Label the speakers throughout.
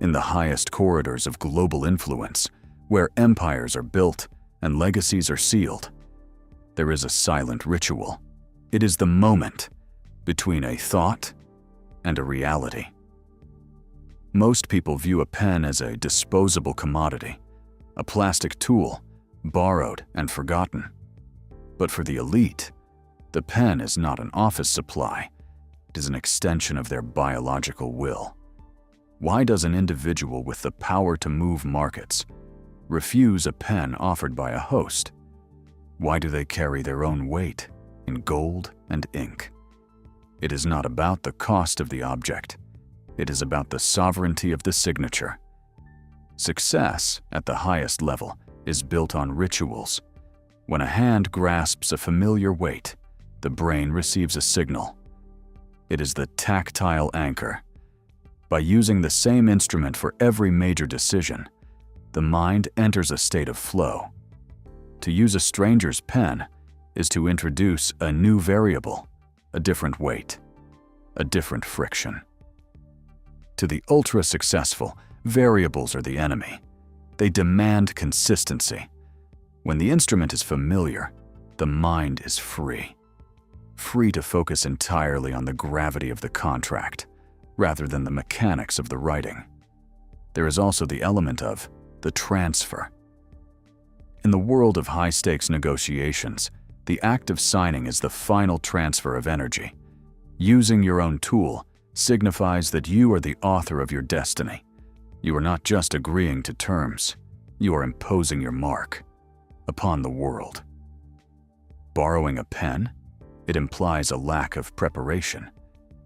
Speaker 1: in the highest corridors of global influence, where empires are built and legacies are sealed, there is a silent ritual. It is the moment between a thought and a reality. Most people view a pen as a disposable commodity, a plastic tool, borrowed and forgotten. But for the elite, the pen is not an office supply. It is an extension of their biological will. Why does an individual with the power to move markets refuse a pen offered by a host? Why do they carry their own weight in gold and ink? It is not about the cost of the object. It is about the sovereignty of the signature. Success at the highest level is built on rituals. When a hand grasps a familiar weight, the brain receives a signal. It is the tactile anchor. By using the same instrument for every major decision, the mind enters a state of flow. To use a stranger's pen is to introduce a new variable, a different weight, a different friction. To the ultra-successful, variables are the enemy. They demand consistency. When the instrument is familiar, the mind is free. Free to focus entirely on the gravity of the contract, rather than the mechanics of the writing. There is also the element of the transfer. In the world of high-stakes negotiations, the act of signing is the final transfer of energy. Using your own tool signifies that you are the author of your destiny. You are not just agreeing to terms, you are imposing your mark upon the world. Borrowing a pen? It implies a lack of preparation.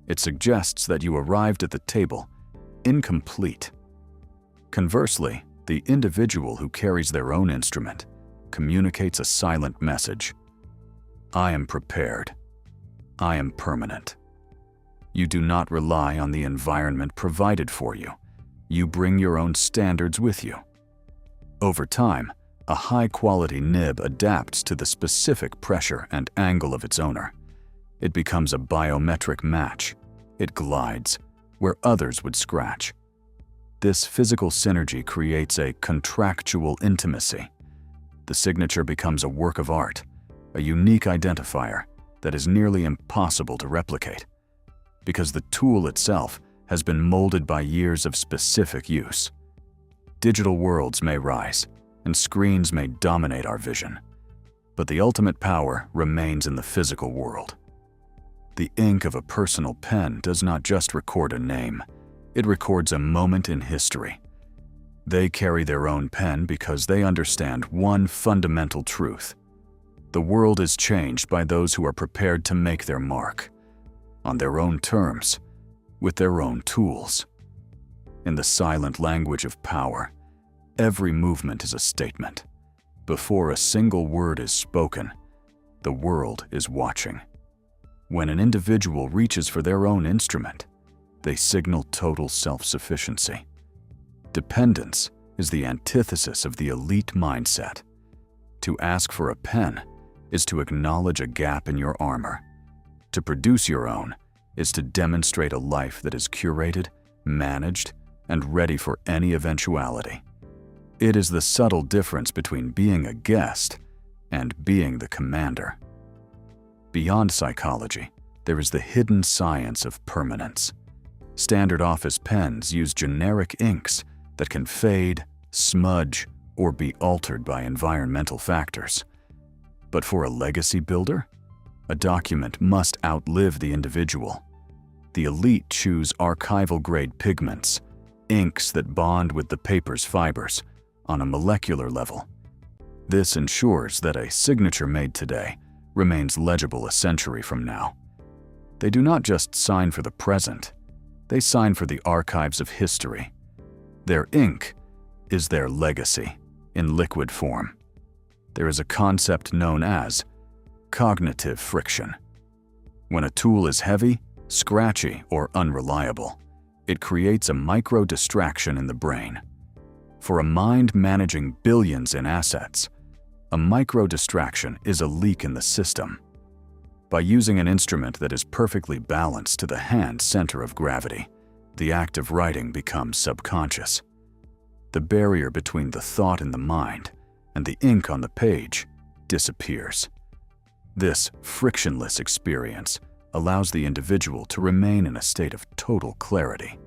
Speaker 1: It suggests that you arrived at the table incomplete. Conversely, the individual who carries their own instrument communicates a silent message. I am prepared. I am permanent. You do not rely on the environment provided for you. You bring your own standards with you. Over time, a high-quality nib adapts to the specific pressure and angle of its owner. It becomes a biometric match. It glides where others would scratch. This physical synergy creates a contractual intimacy. The signature becomes a work of art, a unique identifier that is nearly impossible to replicate, because the tool itself has been molded by years of specific use. Digital worlds may rise, and screens may dominate our vision, but the ultimate power remains in the physical world. The ink of a personal pen does not just record a name, it records a moment in history. They carry their own pen because they understand one fundamental truth. The world is changed by those who are prepared to make their mark, on their own terms, with their own tools. In the silent language of power, every movement is a statement. Before a single word is spoken, the world is watching. When an individual reaches for their own instrument, they signal total self-sufficiency. Dependence is the antithesis of the elite mindset. To ask for a pen is to acknowledge a gap in your armor. To produce your own is to demonstrate a life that is curated, managed, and ready for any eventuality. It is the subtle difference between being a guest and being the commander. Beyond psychology, there is the hidden science of permanence. Standard office pens use generic inks that can fade, smudge, or be altered by environmental factors. But for a legacy builder, a document must outlive the individual. The elite choose archival-grade pigments, inks that bond with the paper's fibers on a molecular level. This ensures that a signature made today remains legible a century from now. They do not just sign for the present, they sign for the archives of history. Their ink is their legacy in liquid form. There is a concept known as cognitive friction. When a tool is heavy, scratchy, or unreliable, it creates a micro-distraction in the brain. For a mind managing billions in assets, a micro-distraction is a leak in the system. By using an instrument that is perfectly balanced to the hand's center of gravity, the act of writing becomes subconscious. The barrier between the thought in the mind and the ink on the page disappears. This frictionless experience allows the individual to remain in a state of total clarity.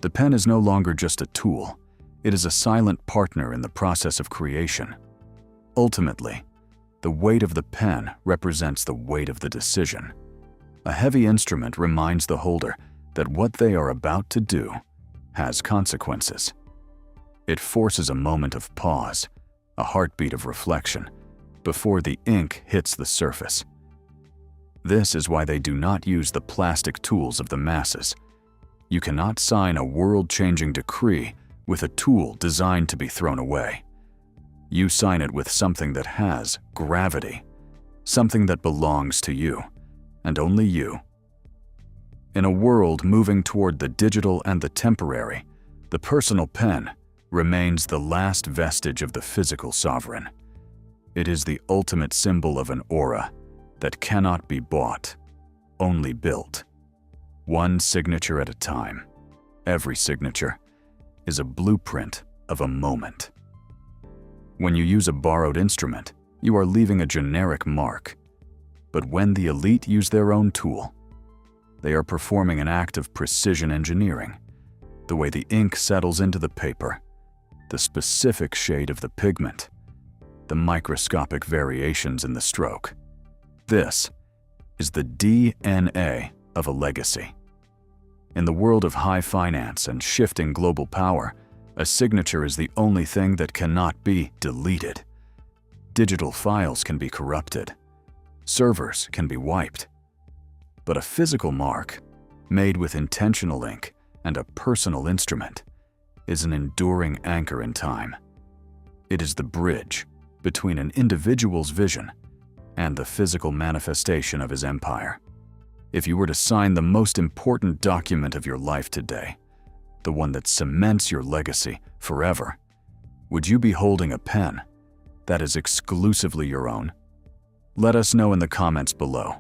Speaker 1: The pen is no longer just a tool, it is a silent partner in the process of creation. Ultimately, the weight of the pen represents the weight of the decision. A heavy instrument reminds the holder that what they are about to do has consequences. It forces a moment of pause, a heartbeat of reflection, before the ink hits the surface. This is why they do not use the plastic tools of the masses. You cannot sign a world-changing decree with a tool designed to be thrown away. You sign it with something that has gravity, something that belongs to you, and only you. In a world moving toward the digital and the temporary, the personal pen remains the last vestige of the physical sovereign. It is the ultimate symbol of an aura that cannot be bought, only built. One signature at a time. Every signature is a blueprint of a moment. When you use a borrowed instrument, you are leaving a generic mark. But when the elite use their own tool, they are performing an act of precision engineering. The way the ink settles into the paper, the specific shade of the pigment, the microscopic variations in the stroke. This is the DNA of a legacy. In the world of high finance and shifting global power, a signature is the only thing that cannot be deleted. Digital files can be corrupted. Servers can be wiped. But a physical mark, made with intentional ink and a personal instrument, is an enduring anchor in time. It is the bridge between an individual's vision and the physical manifestation of his empire. If you were to sign the most important document of your life today, the one that cements your legacy forever, would you be holding a pen that is exclusively your own? Let us know in the comments below.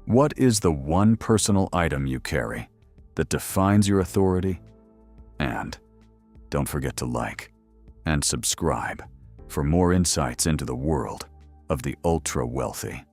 Speaker 1: What is the one personal item you carry that defines your authority? And don't forget to like and subscribe for more insights into the world of the ultra-wealthy.